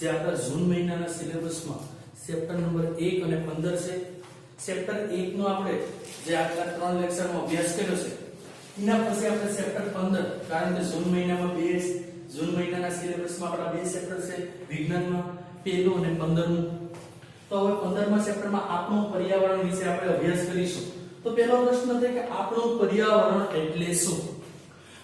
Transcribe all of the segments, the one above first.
જે આપણા જૂન મહિનાના સિલેબસમાં ચેપ્ટર નંબર 1 અને 15 છે. ચેપ્ટર 1 નો આપણે જે આગલા 3 લેક્ચરમાં અભ્યાસ કર્યો છે એના પછી આપણે ચેપ્ટર 15, કારણ કે જૂન મહિનામાં જૂન મહિનાના સિલેબસમાં આપણા બે ચેપ્ટર છે, વિજ્ઞાનમાં પહેલું અને 15મું. તો હવે 15મા ચેપ્ટરમાં આપણું પર્યાવરણ વિશે આપણે અભ્યાસ કરીશું. તો પહેલો પ્રશ્ન છે કે આપણું પર્યાવરણ એટલે શું?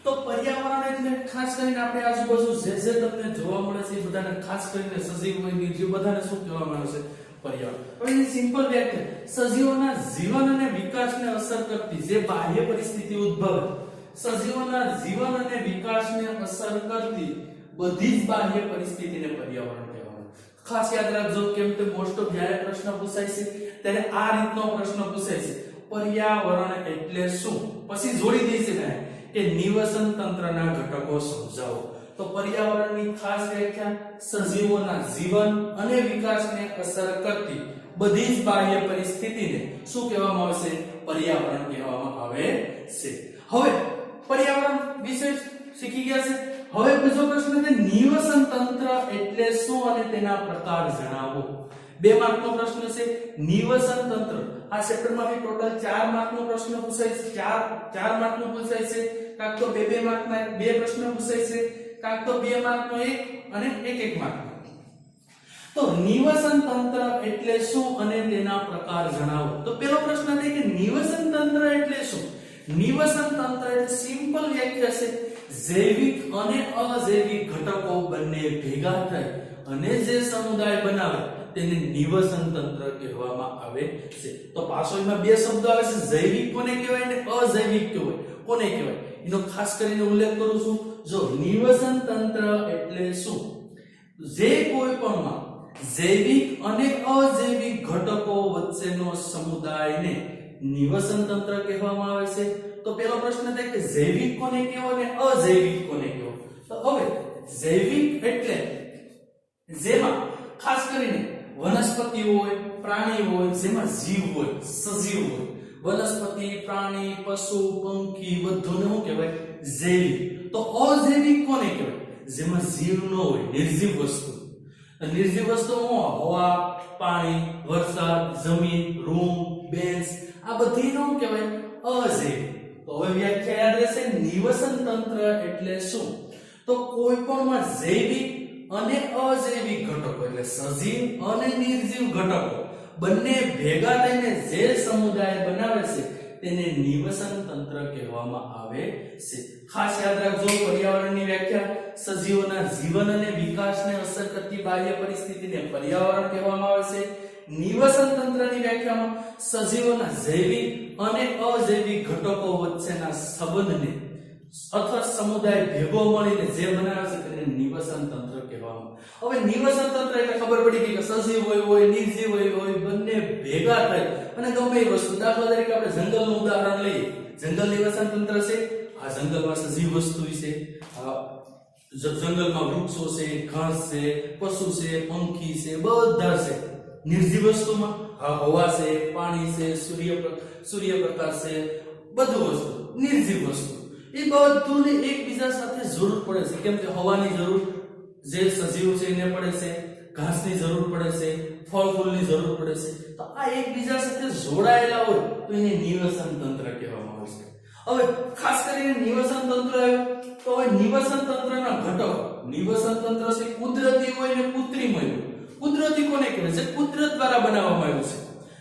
તો પર્યાવરણ એટલે ખાસ કરીને આપણે આજુબાજુ જે તમને જોવા મળે છે એ બધાને ખાસ કરીને સજીવ હોય નિર્જીવ બધાને શું કહેવામાં આવે છે? પર્યાવરણ. હવે એની સિમ્પલ વ્યાખ્યા સજીવોના જીવન અને વિકાસને અસર કરતી જે બાહ્ય પરિસ્થિતિ ઉદ્ભવે, સજીવોના જીવન અને વિકાસને અસર કરતી બધી જ બાહ્ય પરિસ્થિતિને પર્યાવરણ કહેવાય. ખાસ યાદ રાખજો, કેમ કે મોસ્ટ ઓફ જ્યારે પ્રશ્ન પૂછાય છે ત્યારે આ રીતનો પ્રશ્ન પૂછાય છે, પર્યાવરણ એટલે શું? પછી જોડી દે છે કે નિવસન તંત્રના ઘટકો સમજાવો. તો પર્યાવરણની ખાસ વ્યાખ્યા સજીવોના જીવન અને વિકાસને અસર કરતી બધી જ બાહ્ય પરિસ્થિતિને શું કહેવામાં આવે છે? પર્યાવરણ કહેવામાં આવે છે. હવે પર્યાવરણ વિશે શીખી ગયા છે. હવે બીજો પ્રશ્ન છે નિવસન તંત્ર એટલે શું અને તેના પ્રકાર જણાવો. 2 માર્કનો પ્રશ્ન છે નિવસન તંત્ર. આ ચેપ્ટરમાંથી ટોટલ 4 માર્કનો પ્રશ્ન પૂછાય છે. 4 માર્કનો પૂછાય છે. કાક તો 2 માર્કના 2 પ્રશ્ન પૂછાય છે, કાક તો 2 માર્કનો 1 અને 1 માર્કનો. તો નિવસન તંત્ર એટલે શું અને તેના પ્રકાર જણાવો. તો પહેલો પ્રશ્ન છે કે નિવસન તંત્ર એટલે શું? નિવસન તંત્ર એટલે સિમ્પલ વ્યાખ્યા છે જૈવિક અને અજૈવિક ઘટકો બંને ભેગા થઈ અને જે સમુદાય બનાવે તેને નિવસન તંત્ર કહેવામાં આવે છે. તો પાછળમાં 2 શબ્દો આવે છે, જૈવિક કોને કહેવાય અને અજૈવિક કોને કહેવાય, એનો ખાસ કરીને ઉલ્લેખ કરું છું. જો નિવસન તંત્ર એટલે શું? જે કોઈ પણમાં જૈવિક અને અજૈવિક ઘટકો વચ્ચેનો સમુદાયને નિવસન તંત્ર કહેવામાં આવે છે. તો પહેલો પ્રશ્ન છે કે જૈવિક કોને કહેવાય અને અજૈવિક કોને કહેવાય. તો હવે જૈવિક એટલે જેમાં ખાસ કરીને વનસ્પતિ હોય, પ્રાણી હોય, જેમાં જીવ હોય, સજીવ હોય. વનસ્પતિ, પ્રાણી, પશુ, પંખી બધુંને શું કહેવાય? જૈવિક. તો અજૈવિક કોને કહેવાય? જેમાં જીવ ન હોય, નિર્જીવ વસ્તુ. નિર્જીવ વસ્તુ હવા, પાણી, વરસાદ, જમીન, રૂમ, બેન્ચ, આ બધી નો કહેવાય અજૈવિક. તો હવે વ્યાખ્યા યાદ રહેશે, નિવસન તંત્ર એટલે શું? તો કોઈ પણમાં જૈવિક અને અજૈવિક ઘટકો એટલે સજીવ અને નિર્જીવ ઘટકો બંને ભેગા થઈને જે સમુદાય બનાવે છે તેને નિવસન તંત્ર કહેવામાં આવે છે. ખાસ યાદ રાખજો, પર્યાવરણની વ્યાખ્યા સજીવોના જીવન અને વિકાસને અસર કરતી બાહ્ય પરિસ્થિતિને પર્યાવરણ કહેવામાં આવે છે. નિવસન તંત્રની વ્યાખ્યામાં સજીવોના જૈવિક અને અજૈવિક ઘટકો વચ્ચેના સંબંધને અથવા સમુદાય ભેગો મળીને જે બનાવે છે તેને નિવસન તંત્ર કહેવામાં. હવે નિવસન તંત્ર એટલે ખબર પડી ગઈ કે સજીવ હોય નિર્જીવ હોય બંને ભેગા થાય અને ગમે એ વસ્તુ, દાખલા તરીકે આપણે જંગલનું ઉદાહરણ લઈએ. જંગલ નિવસન તંત્ર છે. આ જંગલમાં સજીવ વસ્તુ છે, જંગલમાં વૃક્ષો છે, ઘાસ છે, પશુ છે, પંખી છે, બધા છે. નિર્જીવ વસ્તુમાં હવા છે, પાણી છે, સૂર્યપ્રકાશ છે, બધું વસ્તુ નિર્જીવ વસ્તુ. એ બધુંને એકબીજા સાથે જરૂર પડે છે. કેમ કે હવાની જરૂર જે સજીવ છે એને પડે છે, ઘાસની જરૂર પડે છે, ફળ ફૂલની જરૂર પડે છે. તો આ એકબીજા સાથે જોડાયેલા હોય તો એને નિવસન તંત્ર કહેવામાં આવે છે. હવે ખાસ કરીને નિવસન તંત્ર આવ્યું તો હવે નિવસન તંત્રના ઘટકો. નિવસન તંત્ર છે કુદરતી હોય ને કૃત્રિમ હોય. કુદરતી કોને કહેવાય? છે કુદરત દ્વારા બનાવવામાં આવ્યું છે.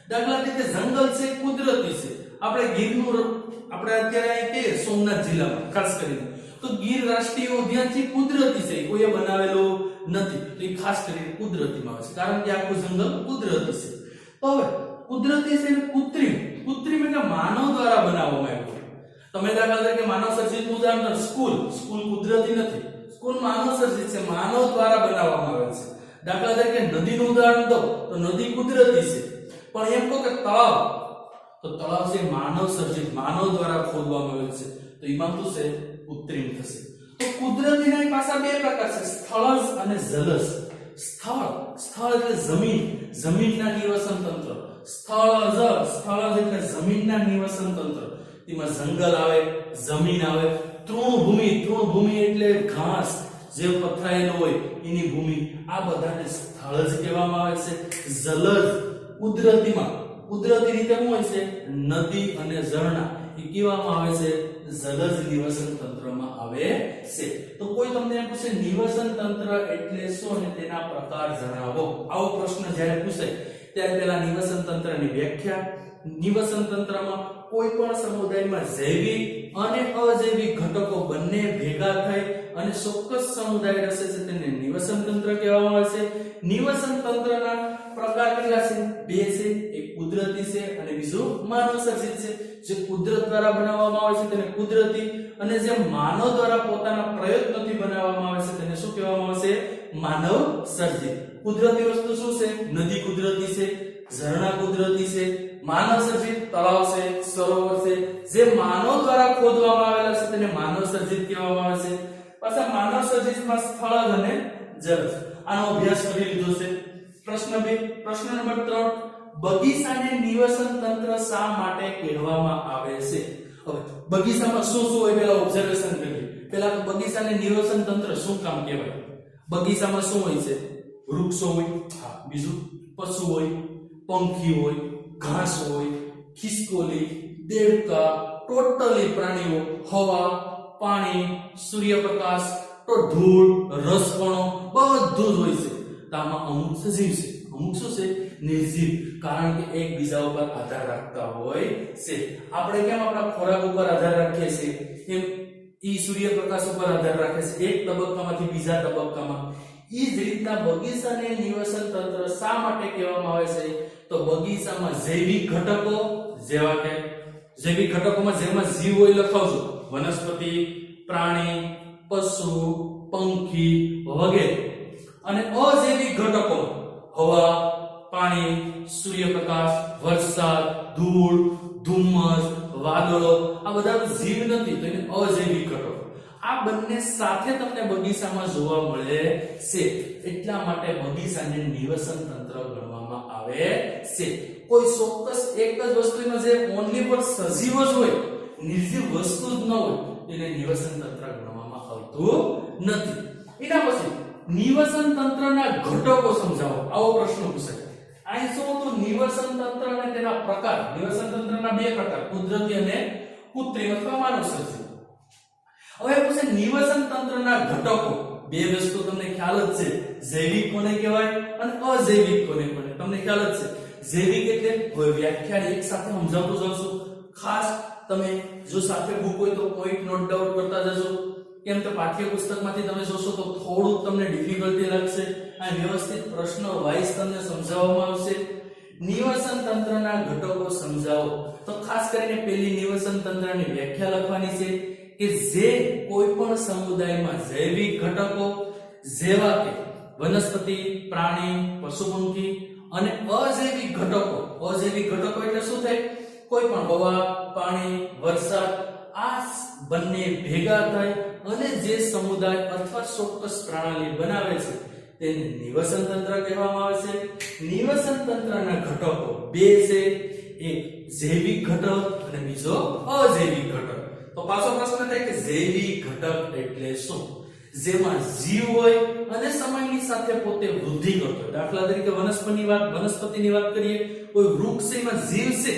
દાખલા તરીકે જંગલ છે કુદરતી છે. આપણે ગીરનું આપણે અત્યારે કે સોમનાથ જિલ્લામાં ખાસ કરીને તો ગીર રાષ્ટ્રીય ઉદ્યાન છે કુદરતી છે, કોઈએ બનાવેલો નથી. તો એ ખાસ કરીને કુદરતીમાં આવે છે, કારણ કે આખું જંગલ કુદરતી છે. તો હવે કુદરતી છે ને કૃત્રિમ એટલે માનવ દ્વારા બનાવવામાં આવ્યું. તમે દાખલા તરીકે માનવ સર્જિત ઉદાહરણ, સ્કૂલ કુદરતી નથી, સ્કૂલ માનવ સર્જિત છે, માનવ દ્વારા બનાવવામાં આવે છે. દાખલા તરીકે નદીનું ઉદાહરણ દો તો નદી કુદરતી છે, પણ એમ કહો કે તળાવ, તો તળાવ છે માનવ સર્જિત, માનવ દ્વારા ખોદવામાં આવેલ છે. તો એમાં શું છે? કૃત્રિમ થશે. તો કુદરતીના પાછા 2 પ્રકાર છે, સ્થળજ અને જલજ. સ્થળ એટલે જમીનના નિવસન તંત્ર. સ્થળજ એટલે જમીનના નિવસન તંત્ર. તેમાં જંગલ આવે, જમીન આવે. તૃણભૂમિ એટલે ઘાસ, જે પથરાયેલો હોય એની ભૂમિ, આ બધાને સ્થળ જ કહેવામાં આવે છે. જલજ કુદરતી રીતે શું હોય છે? નદી અને ઝરણા એ કહેવામાં આવે છે જલજ નિવસન તંત્રમાં આવે છે. તો કોઈ તમને એમ પૂછે નિવસન તંત્ર એટલે શું અને તેના પ્રકાર જણાવો, આવો પ્રશ્ન જ્યારે પૂછે ત્યારે પહેલા નિવસન તંત્રની વ્યાખ્યા. નિવસન તંત્રમાં કોઈ પણ સમુદાયમાં જૈવિક અને અજૈવિક ઘટકો બંને ભેગા થઈ અને ચોક્કસ સમુદાય રચે છે તેને નિવસન તંત્ર કહેવામાં આવે છે. નિવસન તંત્રના પ્રકાર કેટલા છે? બે છે. એક કુદરતી છે અને બીજું માનવ સર્જિત છે. જે કુદરત દ્વારા બનાવવામાં આવે છે તેને કુદરતી, અને જે માનવ દ્વારા પોતાના પ્રયત્નોથી બનાવવામાં આવે છે તેને શું કહેવામાં આવે છે? માનવ સર્જિત. કુદરતી વસ્તુ શું છે? નદી કુદરતી છે, ઝરણા કુદરતી છે, માનવ સર્જિત તળાવ છે, સરોવર છે, જે માનવ દ્વારા ખોદવામાં આવેલા છે તેને માનવ સર્જિત કહેવામાં આવે છે. પાછા માનવ સર્જિતમાં સ્થળ અને જળ, આનો અભ્યાસ કરી લીધો છે. પ્રશ્ન 2, પ્રશ્ન નંબર 3, બગીચાને નિવસન તંત્ર શા માટે કહેવામાં આવે છે? હવે બગીચામાં શું શું હોય પેલા ઓબ્ઝર્વેશન કરીએ. પેલા તો બગીચાને નિવસન તંત્ર શું કામ કહેવાય? બગીચામાં શું હોય છે? વૃક્ષો હોય, હા. બીજું પશુ હોય, પંખી હોય, ઘાસ હોય, ખિસકોલી, દેડકા, ટોટલી પ્રાણીઓ, હવા, પાણી, સૂર્યપ્રકાશ, તો ધૂળ, રસકણો બધું જ હોય છે. તો આમાં અમુક સજીવ છે, અમુક શું છે? નિર્જીવ, કારણ કે એકબીજા ઉપર આધાર રાખતા હોય છે. આપણે કેમ આપણા ખોરાક ઉપર આધાર રાખીએ છીએ એમ ઈ સૂર્યપ્રકાશ ઉપર આધાર રાખે છે, એક તબક્કામાંથી બીજા તબક્કામાં. ઈ જ રીતના બગીચાને નિવસન તંત્ર શા માટે કહેવામાં આવે છે? તો બગીચામાં જૈવિક ઘટકો, જેવા કે જૈવિક ઘટકોમાં જેમાં જીવ હોય લખાવજો, વનસ્પતિ, પ્રાણી, પશુ, પંખી વગેરે. અને અજૈવિક ઘટકો હવા, પાણી, સૂર્યપ્રકાશ, વરસાદ, ધૂળ, ધુમ્મસ, વાદળો, આ બધા જીવ નથી તો એને અજૈવિક ઘટકો. આ બંને સાથે તમને બગીચામાં જોવા મળે છે. એટલા માટે બગીચાને નિવસન તંત્ર ગણવામાં આવે છે. કોઈ ચોક્કસ એક જ વસ્તુનો જે ઓન્લી પર સજીવ જ હોય, નિર્જીવ વસ્તુ જ ન હોય, એને નિવસન તંત્ર ગણવામાં આવતું નથી. એના પછી નિવસન તંત્રના ઘટકો સમજાવો, આવો પ્રશ્ન પૂછાય. અહીં શું તો નિવસન તંત્ર અને તેના પ્રકાર. નિવસન તંત્રના બે પ્રકાર, કુદરતી અને કૃત્રિમ અથવા માનવ સર્જિત. હવે પૂછે નિવસન તંત્રના ઘટકો. બે વસ્તુ તમને ખ્યાલ જ છે, જૈવિક કોને કહેવાય અને અજૈવિક કોને કહેવાય. તમને ખ્યાલ જ છે. જૈવિક એટલે કોઈ વ્યાખ્યા એક સાથે સમજાવતો જાવ છું. ખાસ તમે જો સાથે બુક હોય તો પોઈન્ટ નોટ ડાઉન કરતા જજો. કેમ તો પાઠ્યપુસ્તકમાંથી તમે જોશો તો થોડું તમને ડિફિકલ્ટી લાગશે. આ વ્યવસ્થિત પ્રશ્ન વાઇઝ તમને સમજાવવામાં આવશે. નિવસન તંત્રના ઘટકો સમજાવો. તો ખાસ કરીને પહેલી નિવસન તંત્રની વ્યાખ્યા લખવાની છે કે જે કોઈ પણ સમુદાયમાં જૈવિક ઘટકો જેવા કે વનસ્પતિ, પ્રાણી, પશુ, પંખી અને અજૈવિક ઘટકો. અજૈવિક ઘટકો એટલે શું થાય? કોઈ પણ હવા, પાણી, વરસાદ, આ બંને ભેગા થાય અને જે સમુદાય અથવા ચોક્કસ પ્રણાલી બનાવે છે તેને નિવસન તંત્ર કહેવામાં આવે છે. નિવસન તંત્રના ઘટકો બે છે, એક જૈવિક ઘટક અને બીજો અજૈવિક ઘટક. તો પાછો પ્રશ્ન થાય કે જૈવિક ઘટક એટલે શું? જેમાં જીવ હોય અને સમયની સાથે પોતે વૃદ્ધિ કરતો હોય. દાખલા તરીકે વનસ્પતિની વાત કરીએ, કોઈ વૃક્ષ છે એમાં જીવ છે,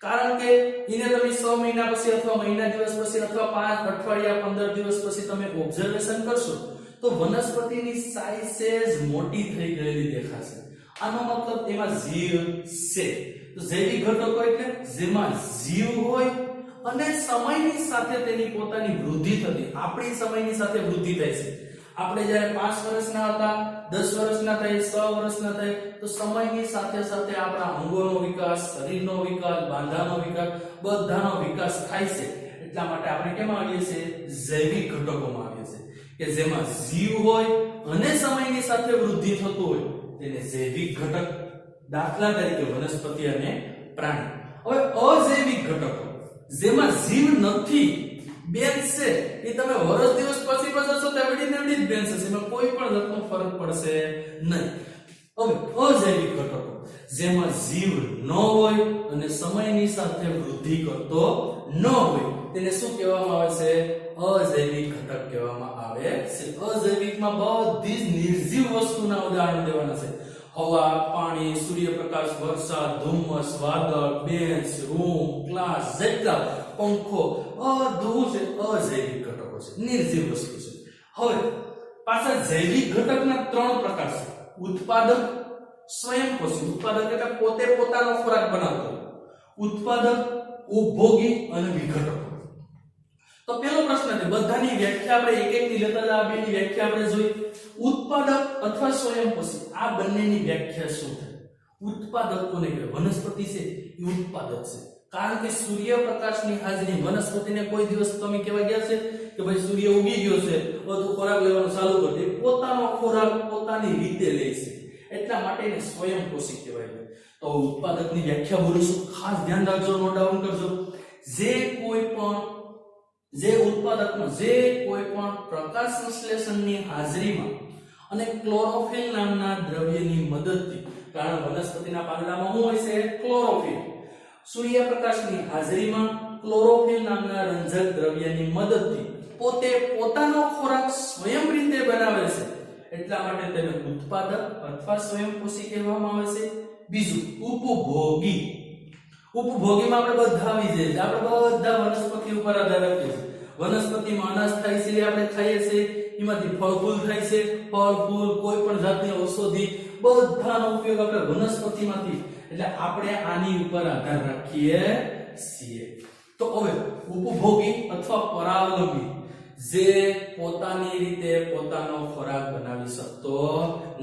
કારણ કે એને તમે 6 મહિના પછી અથવા મહિના દિવસ પછી અથવા 5 અઠવાડિયા 15 દિવસ પછી તમે ઓબ્ઝર્વેશન કરશો તો વનસ્પતિની સાઈઝ સેજ મોટી થઈ ગયેલી દેખાશે. આનો મતલબ એમાં જીવ છે. તો જૈવિક ઘટકો એટલે જેમાં જીવ હોય અને સમયની સાથે તેની પોતાની વૃદ્ધિ થતી. આપણી સમયની સાથે વૃદ્ધિ થાય છે. આપણે જ્યારે 5 વર્ષના હતા, 10 વર્ષના થાય, 6 વર્ષના થાય, તો સમયની સાથે સાથે આપણા અંગોનો વિકાસ, શરીરનો વિકાસ, બાંધાનો વિકાસ, બધાનો વિકાસ થાય છે. એટલા માટે આપણે કેમાં આવીએ છીએ? જૈવિક ઘટકોમાં આવીએ છીએ કે જેમાં જીવ હોય અને સમયની સાથે વૃદ્ધિ થતું હોય તેને જૈવિક ઘટક. દાખલા તરીકે વનસ્પતિ અને પ્રાણી. હવે અજૈવિક ઘટકો જેમાં જીવ નથી, બેનશે, એ તમે વર્ષ દિવસ પછી જશો તો એવડીને એવડી જ બેનશે, એમાં કોઈ પણ જાતનો ફરક પડશે નહીં. હવે અજૈવિક ઘટકો જેમાં જીવ ન હોય અને સમયની સાથે વૃદ્ધિ કરતો ન હોય તેને શું કહેવામાં આવે છે? અજૈવિક ઘટક કહેવામાં આવે છે. અજૈવિકમાં બધી જ નિર્જીવ વસ્તુના ઉદાહરણ દેવાના છે. હવા, પાણી, સૂર્યપ્રકાશ, વરસાદ, ધુમ્મસ, વાદળ, બેન્ચ, રૂમ, ક્લાસ, જેટલા પંખો, બધું છે અજૈવિક ઘટકો છે, નિર્જીવ વસ્તુ છે. હવે પાછા જૈવિક ઘટકના 3 પ્રકાર છે. ઉત્પાદક, સ્વયંપોષી. ઉત્પાદક એટલે પોતે પોતાનો ખોરાક બનાવતો, ઉત્પાદક, ઉપભોગી અને વિઘટકો. તો પેલો પ્રશ્ન છે, બધાની વ્યાખ્યા આપણે એક એક ની લેતા આ બેની વ્યાખ્યા આપણે જોઈ. ઉત્પાદક અથવા સ્વયંપોષી આ બંનેની વ્યાખ્યા શું છે? ઉત્પાદક કોને કહેવાય? વનસ્પતિ છે એ ઉત્પાદક છે, કારણ કે સૂર્યપ્રકાશની હાજરી વનસ્પતિને કોઈ દિવસ તમે કહેવા ગયા છે કે ભાઈ સૂર્ય ઉગી ગયો છે તો ખોરાક લેવાનું ચાલુ કરી દે. પોતાનો ખોરાક પોતાની રીતે લે છે, એટલા માટે એને સ્વયંપોષી કહેવાય. તો ઉત્પાદકની વ્યાખ્યા બોલીશું, ખાસ ધ્યાન રાખજો, નોટ ડાઉન કરજો. જે ઉત્પાદકમાં જે કોઈ પણ પ્રકાશ સંશ્લેષણની હાજરીમાં અને ક્લોરોફિલ નામના દ્રવ્યની મદદથી, કારણ વનસ્પતિના પાંદડામાં શું હોય છે? ક્લોરોફિલ. સૂર્યપ્રકાશની હાજરીમાં ક્લોરોફિલ નામના રંજક દ્રવ્યની મદદથી પોતે પોતાનો ખોરાક સ્વયં રીતે બનાવે છે, એટલા માટે તેને ઉત્પાદક અથવા સ્વયંપોષી કહેવામાં આવે છે. બીજું ઉપભોગી. ઉપભોગીમાં આપણે બધા આવી જાય, આપણે બધા વનસ્પતિ ઉપર આધાર રાખીએ છીએ. વનસ્પતિમાં અનાજ થાય છે, આપણે ખાઈએ છીએ, એમાંથી ફળ ફૂલ થાય છે, ફળ ફૂલ કોઈ પણ જાતની ઔષધિ બધાનો ઉપયોગ આપણે વનસ્પતિમાંથી, એટલે આપણે આની ઉપર આધાર રાખીએ છીએ. તો હવે ઉપભોગી અથવા પરાવલંબી, જે પોતાની રીતે પોતાનો ખોરાક બનાવી શકતો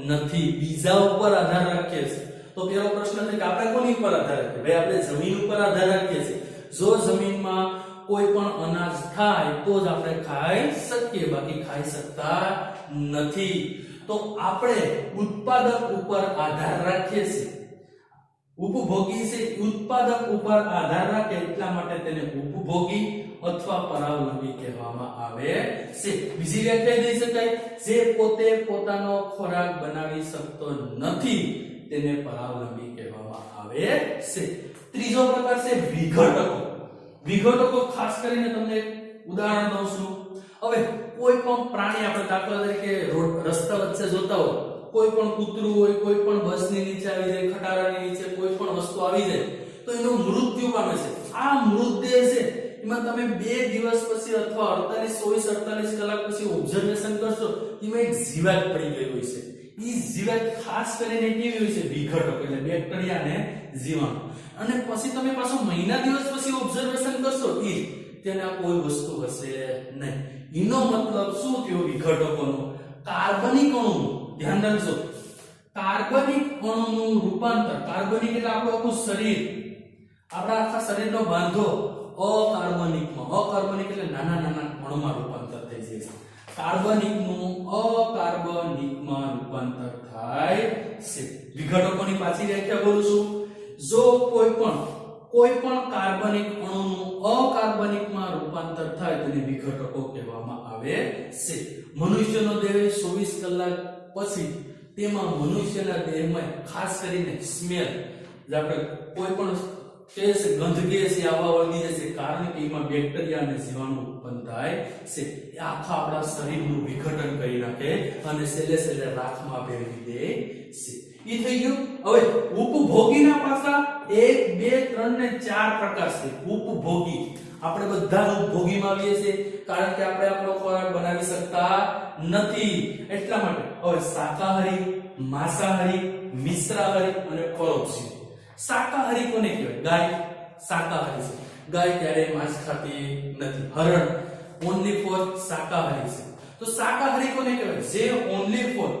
નથી, બીજા ઉપર આધાર રાખીએ છીએ. તો પેલો પ્રશ્ન છે કે આપણે કોની ઉપર આધાર રાખીએ? ભાઈ આપણે જમીન ઉપર આધાર રાખીએ છીએ. જો જમીનમાં કોઈ પણ અનાજ થાય તો જ આપણે ખાઈ શકીએ, બાકી ખાઈ શકતા નથી. તો આપણે ઉત્પાદક ઉપર આધાર રાખીએ છીએ. ઉપભોગી છે ઉત્પાદક ઉપર આધાર રાખે, એટલા માટે તેને ઉપભોગી અથવા પરાવલંબી કહેવામાં આવે છે. બીજી વ્યાખ્યા દઈ શકાય, જે પોતે પોતાનો ખોરાક બનાવી શકતો નથી તેને પરાવલંબી કહેવામાં આવે છે. ત્રીજો પ્રકાર છે વિઘટકો. વિઘટકો ખાસ કરીને તમને ઉદાહરણ દઉં છું. હવે કોઈ પણ પ્રાણી, આપણે દાખલા તરીકે રસ્તા વચ્ચે જોતા હોય, કોઈ પણ કૂતરું હોય, કોઈ પણ બસની નીચે આવી જાય, ખટારાની નીચે કોઈ પણ વસ્તુ આવી જાય તો એનું મૃત્યુ પામે છે. આ મૃતદેહ છે એમાં તમે 2 દિવસ પછી અથવા 24-48 કલાક પછી ઓબ્ઝર્વેશન કરશો, એમાં એક જીવાત પડી ગઈ હોય છે. એ જીવાત ખાસ કરીને કેવી હોય છે? વિઘટક, એટલે બેક્ટેરિયા અને જીવાણુ. અને પછી તમે પાછો મહિના દિવસ પછી ઓબ્ઝર્વેશન કરશો, એ તેના કોઈ વસ્તુ હશે નહીં. એનો મતલબ શું થયો વિઘટકોનો? કાર્બનિક અણુનું, ધ્યાન રાખજો, કાર્બનિક અણુનું રૂપાંતર. કાર્બનિક એટલે આપણું આખું શરીર, આપણા આખા શરીરનો બાંધો અકાર્બનિકમાં, અકાર્બનિક એટલે નાના નાના અણુમાં રૂપાંતર થઈ જાય છે. કાર્બનિકનું અકાર્બનિકમાં રૂપાંતર થાય છે. વિઘટકોની પાછી વ્યાખ્યા બોલું છું. જો કોઈ પણ કાર્બનિક અણુનું અકાર્બનિકમાં રૂપાંતર થાય તેને વિઘટકો કહેવામાં આવે છે. મનુષ્યનો દેહ 24 કલાક પછી તેમાં મનુષ્યના દેહમાં ખાસ કરીને સ્મેલ, જે આપણે કોઈ પણ ગંધ ગેસ આવવા વળગી જશે, કારણ કે એમાં બેક્ટેરિયા અને જીવાણુ ઉત્પન્ન થાય છે. એ આખા આપણા શરીરનું વિઘટન કરી નાખે અને સેલે સેલે રાખમાં ભેળવી દે છે. ઈ થઈ ગયું. હવે ઉપભોગીના પાસા 1, 2, 3 ને 4 પ્રકાર છે. ઉપભોગી, આપણે બધા ઉપભોગીમાં આવીએ છીએ, કારણ કે આપણે આપણો ખોરાક બનાવી શકતા નથી, એટલા માટે. હવે શાકાહારી, માંસાહારી, મિશ્રાહારી અને પરોપજીવી. શાકાહારી કોને કહેવાય? ગાય શાકાહારી છે. ગાય ક્યારેય માંસ ખાતી નથી. હરણ ઓન્લી ફોર શાકાહારી છે. તો શાકાહારી કોને કહેવાય? જે ઓન્લી ફોર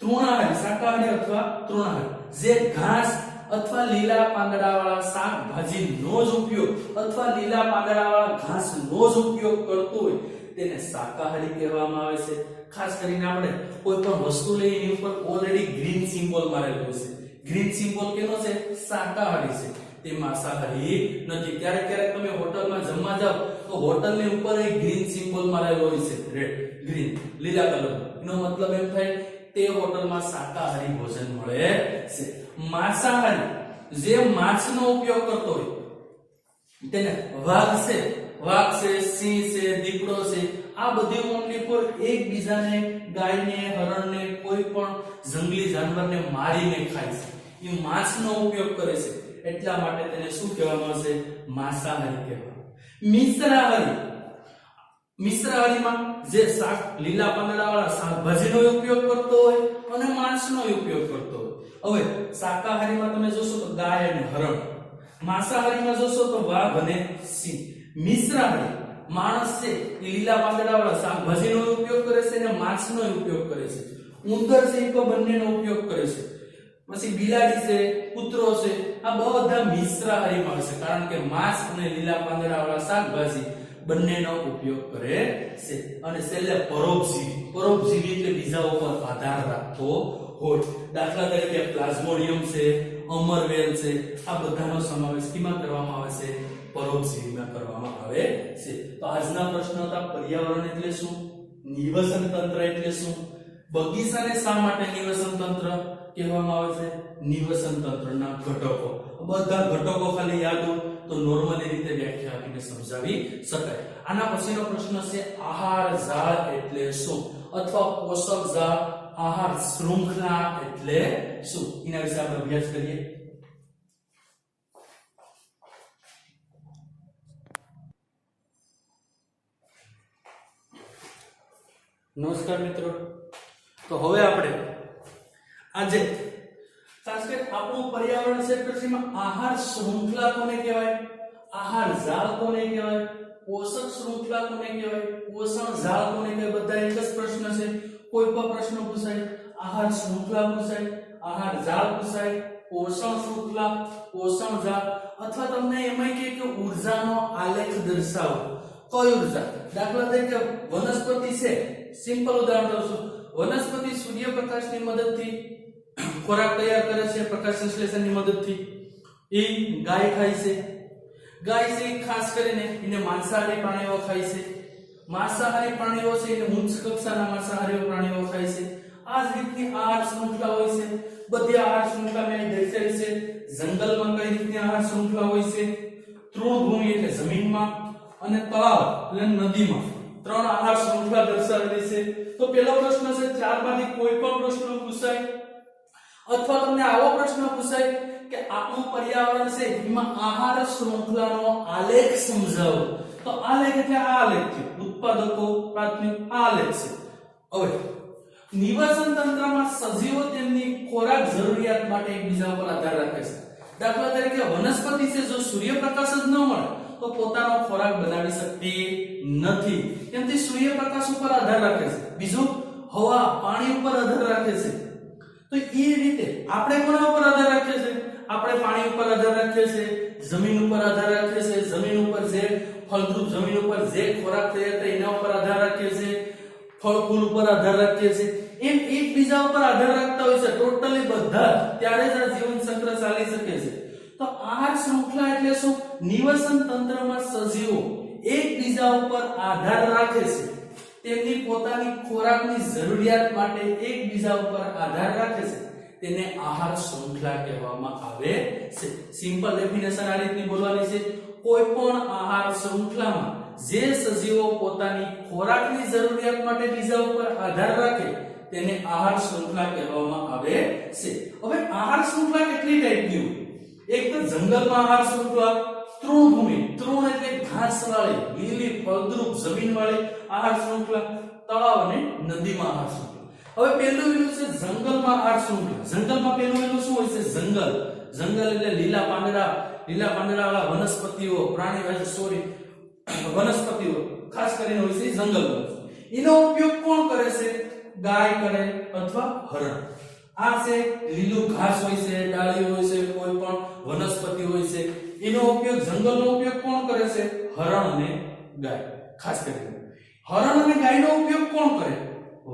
તૃણાહારી, શાકાહારી અથવા તૃણાહારી, જે ઘાસ અથવા લીલા પાંદડાવાળા શાકભાજીનો જ ઉપયોગ અથવા લીલા પાંદડાવાળા ઘાસનો જ ઉપયોગ કરતો હોય તેને શાકાહારી કહેવામાં આવે છે. ખાસ કરીને આપણે કોઈ પણ વસ્તુ લઈએ એની ઉપર ઓલરેડી ગ્રીન સિમ્બોલ મારેલો હોય છે. ગ્રીન સિમ્બોલ કેનો છે? શાકાહારી છે. તે માંસાહારી નથી. ક્યારેક ક્યારેક તમે હોટલમાં જમવા જાવ તો હોટલની ઉપર એક ગ્રીન સિમ્બોલ મારેલો હોય છે, રેડ, ગ્રીન, લીલા કલરનો. એનો મતલબ એમ થાય તે હોટલમાં શાકાહારી ભોજન મળે છે. માંસાહારી, જે માછનો ઉપયોગ કરતો હોય તેને વાઘ છે વાઘ છે, સિંહ છે, દીપડો છે, આ બધી ઓનલી ફોર એકબીજાને, ગાયને, હરણને, કોઈ પણ જંગલી જાનવરને મારીને ખાય છે. એ માંસનો ઉપયોગ કરે છે, એટલા માટે તેને શું કહેવામાં આવશે? માંસાહારી કહેવામાં. મિશ્રાહારીમાં જે શાક, લીલા પાંદડાવાળા શાકભાજીનો ઉપયોગ કરતો હોય અને માંસનો ઉપયોગ કરતો હોય. હવે શાકાહારીમાં તમે જોશો તો ગાય અને હરણ, માંસાહારીમાં જોશો તો વાઘ અને સિંહ. મિશ્રાહારી માણસ છે એ લીલા પાંદડાવાળા શાકભાજીનો ઉપયોગ કરે છે અને માંસનો ઉપયોગ કરે છે. ઉંદર છે એ બંનેનો ઉપયોગ કરે છે. પછી બિલાડી છે, કૂતરો છે, આ બધા મિશ્રાહારીમાં આવશે, કારણ કે માંસ અને લીલા પાંદડાવાળા શાકભાજી બંનેનો ઉપયોગ કરે છે. અને છેલ્લે પરોપજીવી એટલે બીજા ઉપર આધાર રાખતો હોય. દાખલા તરીકે પ્લાઝ્મોડિયમ છે, અમરવેલ છે, આ બધાનો સમાવેશ કેમાં કરવામાં આવે છે? પરોપજીવીમાં કરવામાં આવે છે. તો આજના પ્રશ્ન હતા પર્યાવરણ એટલે શું, નિવસન તંત્ર એટલે શું, બગીચાને શા માટે નિવસન તંત્ર કહેવામાં આવે છે, નિવસન તંત્રના ઘટકો. બધા ઘટકો ખાલી યાદ હોય તો નોર્મલી રીતે વ્યાખ્યા આપીને સમજાવી શકાય. આના પછીનો પ્રશ્ન છે આહાર જાળ એટલે શું, અથવા પોષક જાળ, આહાર શૃંખલા એટલે શું? એના વિશે આપણે અભ્યાસ કરીએ. નમસ્કાર મિત્રો. તો હવે આપણે આજે ખાસ કરીને આપણું પર્યાવરણ ક્ષેત્ર છે, એમાં આહાર શૃંખલા કોને કહેવાય, આહાર જાળ કોને કહેવાય, પોષક શૃંખલા કોને કહેવાય, પોષણ જાળ કોને કહેવાય, બધા એક જ પ્રશ્ન છે. કોઈ પણ પ્રશ્ન પૂછાય, આહાર શૃંખલા પૂછાય, આહાર જાળ પૂછાય, પોષણ શૃંખલા, પોષણ જાળ, અથવા તમને એમાં કે ઊર્જાનો આલેખ દર્શાવો. કઈ ઊર્જા? દાખલા તરીકે વનસ્પતિ છે, સિમ્પલ ઉદાહરણ દઉં છું. વનસ્પતિ સૂર્યપ્રકાશની મદદથી ખોરાક તૈયાર કરે છે, પ્રકાશ સંશ્લેષણની મદદથી. એ ગાય ખાય છે. ગાય છે ખાસ કરીને એને માંસાહારી પ્રાણીઓ ખાય છે. માંસાહારી પ્રાણીઓ છે એને ઉચ્ચ કક્ષાના માંસાહારી પ્રાણીઓ ખાય છે. આ જ રીતની આહાર શૃંખલા હોય છે. બધી આહાર શૃંખલા મેં દર્શાવી છે. જંગલમાં કઈ રીતની આહાર શૃંખલા હોય છે, તૃણભૂમિ એટલે જમીનમાં, અને તળાવ એટલે નદીમાં, ત્રણ આહાર શૃંખલા દર્શાવેલી છે. તો પહેલો પ્રશ્ન છે, ચારમાંથી કોઈ પણ પ્રશ્ન પૂછાય, અથવા તમને આવો પ્રશ્ન પૂછાય કે આપણું પર્યાવરણ છે એમાં આહાર શૃંખલાનો આલેખ સમજાવો. તો આલેખ એટલે આ આલેખ છે, ઉત્પાદકો, પ્રાથમિક, આ આલેખ છે. હવે નિવસન તંત્રમાં સજીવો તેમની ખોરાક જરૂરિયાત માટે એકબીજા પર આધાર રાખે છે. દાખલા તરીકે વનસ્પતિ છે, જો સૂર્યપ્રકાશ જ ન મળે તો પોતાનો ખોરાક બનાવી શકતી નથી, કેમથી સૂર્યપ્રકાશ ઉપર આધાર રાખે છે. બીજું, હવા, પાણી ઉપર આધાર રાખે છે. તો એ રીતે આપણે કોના ઉપર આધાર રાખીએ છીએ? આપણે પાણી ઉપર આધાર રાખીએ છીએ, જમીન ઉપર આધાર રાખીએ છીએ, જમીન ઉપર જે ફળદ્રુપ જમીન ઉપર જે ખોરાક તૈયાર થાય એના ઉપર આધાર રાખીએ છીએ, ફળ ફૂલ ઉપર આધાર રાખીએ છીએ. એમ એકબીજા ઉપર આધાર રાખતા હોય છે ટોટલી બધા, ત્યારે જ આ જીવન ચક્ર ચાલી શકે છે. તો આહાર શૃંખલા એટલે શું? નિવસન તંત્રમાં સજીવો એકબીજા ઉપર આધાર રાખે છે, તેમની પોતાની ખોરાકની જરૂરિયાત માટે એકબીજા ઉપર આધાર રાખે છે, તેને આહાર શૃંખલા કહેવામાં આવે છે. સિમ્પલ ડેફિનેશન આ રીતની બોલવાની છે. કોઈ પણ આહાર શૃંખલામાં જે સજીવો પોતાની ખોરાકની જરૂરિયાત માટે બીજા ઉપર આધાર રાખે તેને આહાર શૃંખલા કહેવામાં આવે છે. હવે આહાર શૃંખલા કેટલી ટાઈપની હોય? એક તો જંગલમાં આહાર શૃંખલા, તૃણભૂમિ, તૃણ એટલે ઘાસવાળી લીલી ફળદ્રુપ જમીનવાળી આહાર શૃંખલા, તળાવ અને નદીમાં આહાર શૃંખલા. હવે પહેલું છે જંગલમાં આહાર શૃંખલા. જંગલમાં પહેલું શું હોય છે? જંગલ. જંગલ એટલે લીલા પાંદડાવાળા વનસ્પતિઓ, વનસ્પતિઓ ખાસ કરીને હોય છે જંગલમાં. એનો ઉપયોગ કોણ કરે છે? ગાય કરે અથવા હરણ. આ છે લીલું ઘાસ હોય છે, ડાળીઓ હોય છે, કોઈ પણ વનસ્પતિ હોય છે, એનો ઉપયોગ, જંગલનો ઉપયોગ કોણ કરે છે? હરણ અને ગાય. ખાસ કરીને હરણ અને ગાયનો ઉપયોગ કોણ કરે?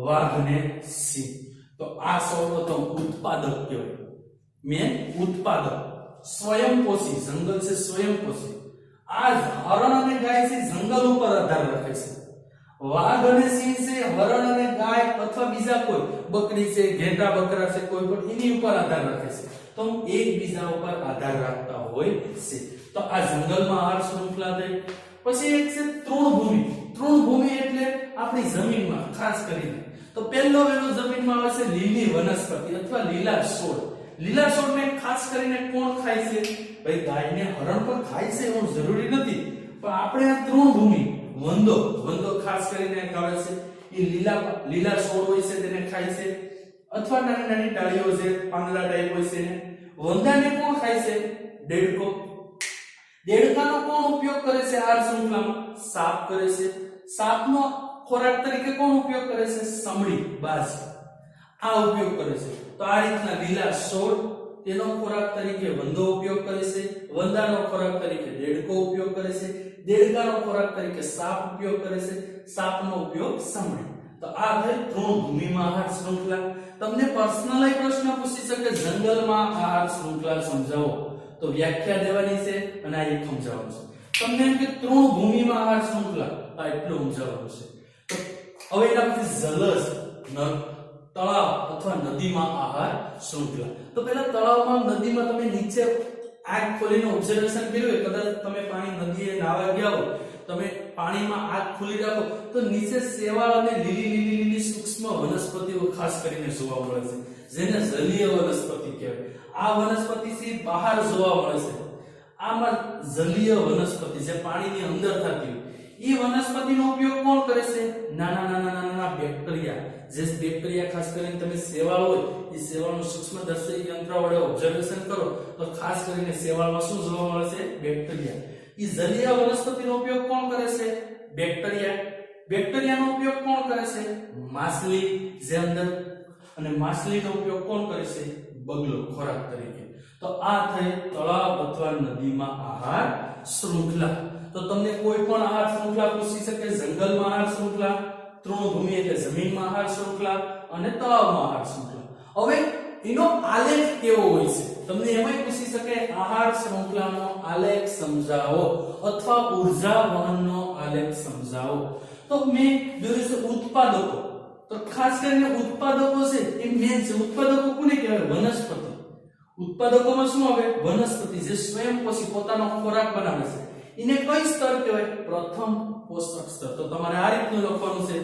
વાઘ અને સિંહ. તો આ સૌપ્રથમ ઉત્પાદક કહેવાય. મેન ઉત્પાદક, સ્વયંપોષી. જંગલ છે સ્વયંપોષી. આ હરણ અને ગાય છે જંગલ ઉપર આધાર રાખે છે. વાઘ અને સિંહ છે હરણ અને ગાય અથવા બીજા કોઈ, બકરી છે, ઘેટા બકરા છે, કોઈ પણ એની ઉપર આધાર રાખે છે. તો એકબીજા ઉપર આધાર રાખતા હોય છે. તો આ જંગલમાં આહાર શૃંખલા થઈ. પછી એક છે તૃણભૂમિ. તૃણભૂમિ એટલે આપણી જમીનમાં ખાસ કરીને તો પહેલો જમીનમાં આવે છે લીલી વનસ્પતિ અથવા લીલા છોડ. લીલા છોડને ખાસ કરીને કોણ ખાય છે? ભાઈ ગાયને હરણ પણ ખાય છે એવું જરૂરી નથી, પણ આપણે આ તૃણભૂમિ વંદો ખાસ કરીને ખાવે છે. એ લીલા છોડ હોય છે તેને ખાય છે, અથવા નાની નાની ડાળીઓ છે પાંદડા ટાઈપ હોય છે ને. વંદાને કોણ ખાય છે? દેડકો. દેડકાનો કોણ ઉપયોગ કરે છે આહાર શૃંખલામાં? સાપ કરે છે. સાપનો ખોરાક તરીકે કોણ ઉપયોગ કરે છે? સમડી, બાજ આ ઉપયોગ કરે છે. તો આ રીતના લીલા છોડ તેનો ખોરાક તરીકે વંદો ઉપયોગ કરે છે, વંદાનો ખોરાક તરીકે દેડકો ઉપયોગ કરે છે, દેડકાનો ખોરાક તરીકે સાપ ઉપયોગ કરે છે, સાપનો ઉપયોગ સમડી. તો આ થઈ તૃણભૂમિમાં આહાર શૃંખલા. તમને પર્સનલી પ્રશ્ન પૂછી શકે જંગલમાં આહાર શૃંખલા સમજાવો, તો વ્યાખ્યા દેવાની છે અને આ એક સમજાવવાનું છે. તમને એમ કે તૃણભૂમિમાં આહાર શૃંખલા આ એટલું સમજાવવાનું છે. તો હવે એના પછી જલજ તળાવ અથવા નદીમાં આહાર શૃંખલા. તો પહેલા તળાવમાં નદીમાં તમે નીચે આંખ ખોલીને ઓબ્ઝર્વેશન કર્યું હોય, કદાચ તમે પાણી નદીએ નાવા ગયા હો, તમે પાણીમાં આંખ ખોલી રાખો તો નીચે શેવાળ અને લીલી સૂક્ષ્મ વનસ્પતિઓ ખાસ કરીને જોવા મળે છે, જેને જલીય વનસ્પતિ કહેવાય. આ વનસ્પતિ થી બહાર જોવા મળે છે. આમાં જલીય વનસ્પતિ જે પાણીની અંદર થતી હોય એ વનસ્પતિનો ઉપયોગ કોણ કરે છે? નાના બેક્ટેરિયા. જે બેક્ટેરિયા ખાસ કરીને તમે શેવાળ હોય એ શેવાળનું સૂક્ષ્મદર્શક યંત્ર વડે ઓબ્ઝર્વેશન કરો તો ખાસ કરીને શેવાળમાં શું જોવા મળે છે? બેક્ટેરિયા. એ જલીય વનસ્પતિનો ઉપયોગ કોણ કરે છે? બેક્ટેરિયા. બેક્ટેરિયાનો ઉપયોગ કોણ કરે છે? માછલી જે અંદર, અને માછલીનો ઉપયોગ કોણ કરે છે? બગલો ખોરાક તરીકે. તો આ થઈ તળાવ અથવા નદીમાં આહાર શૃંખલા. તો તમને કોઈ પણ આહાર શૃંખલા પૂછી શકે. જંગલમાં આહાર શૃંખલા, તૃણભૂમિ એટલે જમીનમાં આહાર શૃંખલા, અને તળાવમાં આહાર શૃંખલા. હવે એનો આલેખ કેવો હોય છે? તમને એમાંય પૂછી શકે આહાર શૃંખલાનો આલેખ સમજાવો અથવા ઊર્જા વહનનો આલેખ સમજાવો. તો મેં દોર્યું છે ઉત્પાદકો. તો ખાસ કરીને ઉત્પાદકો છે એ મેન છે. ઉત્પાદકો કોને કહેવાય? વનસ્પતિ. ઉત્પાદકોમાં શું આવે? વનસ્પતિ જે સ્વયંપોષી પોતાનો ખોરાક બનાવે છે. એને કઈ સ્તર કહેવાય? પ્રથમ પોષક સ્તર. તો તમારે આ રીતનું લખવાનું છે.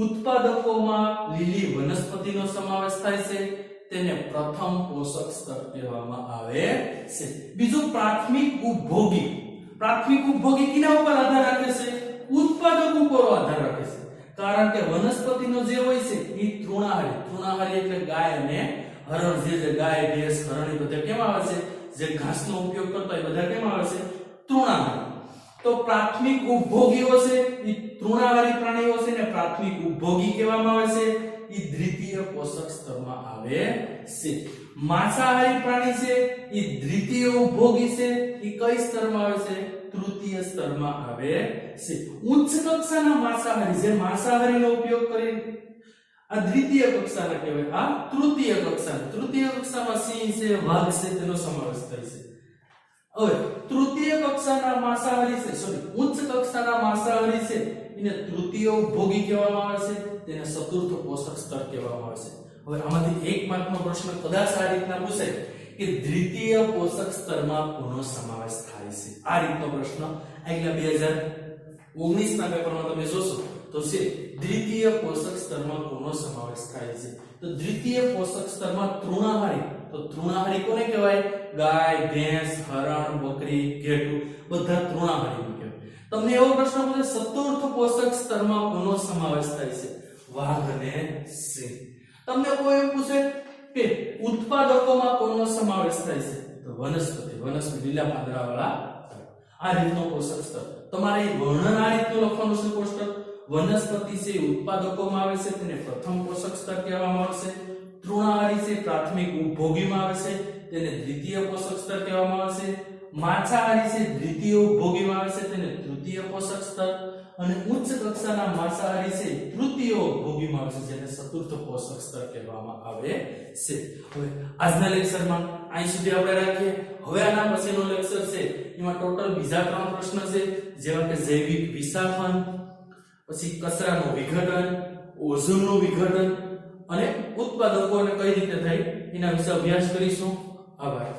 ઉત્પાદકોમાં લીલી વનસ્પતિનો સમાવેશ થાય છે, તેને પ્રથમ પોષક સ્તર કહેવામાં આવે છે. બીજું પ્રાથમિક ઉપભોગી. પ્રાથમિક ઉપભોગી કિના ઉપર આધાર રાખે છે? ઉત્પાદક ઉપર આધાર રાખે છે. કારણ કે વનસ્પતિનો જે હોય છે એ તૃણાહારી. તૃણાહારી એટલે ગાય અને હરણ. જે ગાય, ભેંસ, હરણ એ બધા કેમ આવે છે? જે ઘાસનો ઉપયોગ કરતા એ બધા કેમ આવે છે? તૃણાહારી. તો પ્રાથમિક ઉપભોગીઓ છે એ તૃણાહારી પ્રાણીઓ છે ને પ્રાથમિક ઉપભોગી કહેવામાં આવે છે. એ દ્વિતીય પોષક સ્તરમાં આવે છે. માંસાહારી પ્રાણી છે એ દ્વિતીય ઉપભોગી છે. એ કઈ સ્તરમાં આવે છે? તૃતીય સ્તરમાં આવે છે. ઉચ્ચ કક્ષાના માંસાહારી જે માંસાહારીનો ઉપયોગ કરી આ દ્વિતીય કક્ષાના કહેવાય. આ તૃતીય કક્ષા. તૃતીય કક્ષામાં સિંહ છે, વાઘ છે તેનો સમાવેશ થાય છે. હવે તૃતીય કક્ષાના માંસાહારી છે, ઉચ્ચ કક્ષાના માંસાહારી છે એને તૃતીય ઉપભોગી કહેવામાં આવે છે, તેને ચતુર્થ પોષક સ્તર કહેવામાં આવે છે. હવે આમાંથી એક માર્કનો પ્રશ્ન કદાચ આ રીતના પૂછાય કે દ્વિતીય પોષક સ્તરમાં કોનો સમાવેશ થાય છે? આ રીતનો પ્રશ્ન આગલા 2019 ના પેપરમાં તમે જોશો તો છે દ્વિતીય પોષક સ્તરમાં કોનો સમાવેશ થાય છે? તો દ્વિતીય પોષક સ્તરમાં તૃણાહારી. તો તૃણાહારી કોને કહેવાય? ગાય, ભેંસ, હરણ, બકરી, ઘેટું બધા તૃણાહારી કહેવાય. તમને એવો પ્રશ્ન પૂછે ચતુર્થ પોષક સ્તરમાં કોનો સમાવેશ થાય છે? વાઘ અને સિંહ. તમને કોઈ એમ પૂછે કે ઉત્પાદકોમાં કોનો સમાવેશ થાય છે? તો વનસ્પતિ લીલા પાંદડાવાળા. આ રીતનો પોષક સ્તર તમારે વર્ણન આ રીતનું લખવાનું છે. કોષ્ટક વનસ્પતિ છે ઉત્પાદકોમાં આવે છે, તેને પ્રથમ પોષક સ્તર કહેવામાં આવે છે. તૃણાહારી છે પ્રાથમિક ઉપભોગીમાં આવે છે, તેને દ્વિતીય પોષક સ્તર કહેવામાં આવે છે. માંસાહારી છે દ્વિતીય ઉપભોગીમાં આવે છે, તેને તૃતીય પોષક સ્તર. અને ઉચ્ચ કક્ષાના માંસાહારી છે તૃતીય ઉપભોગીમાં આવે છે, જેને ચતુર્થ પોષક સ્તર કહેવામાં આવે છે. હવે આજના લેક્ચરમાં અહીં સુધી આપણે રાખીએ. હવે આના પછીનો લેક્ચર છે એમાં ટોટલ બીજા 3 પ્રશ્ન છે, જેવા કે જૈવિક વિસ્થાપન, પછી કચરાનું વિઘટન, ઓઝોનનું વિઘટન અને ઉત્પાદકોને કઈ રીતે થાય એના વિશે અભ્યાસ કરીશું. આભાર.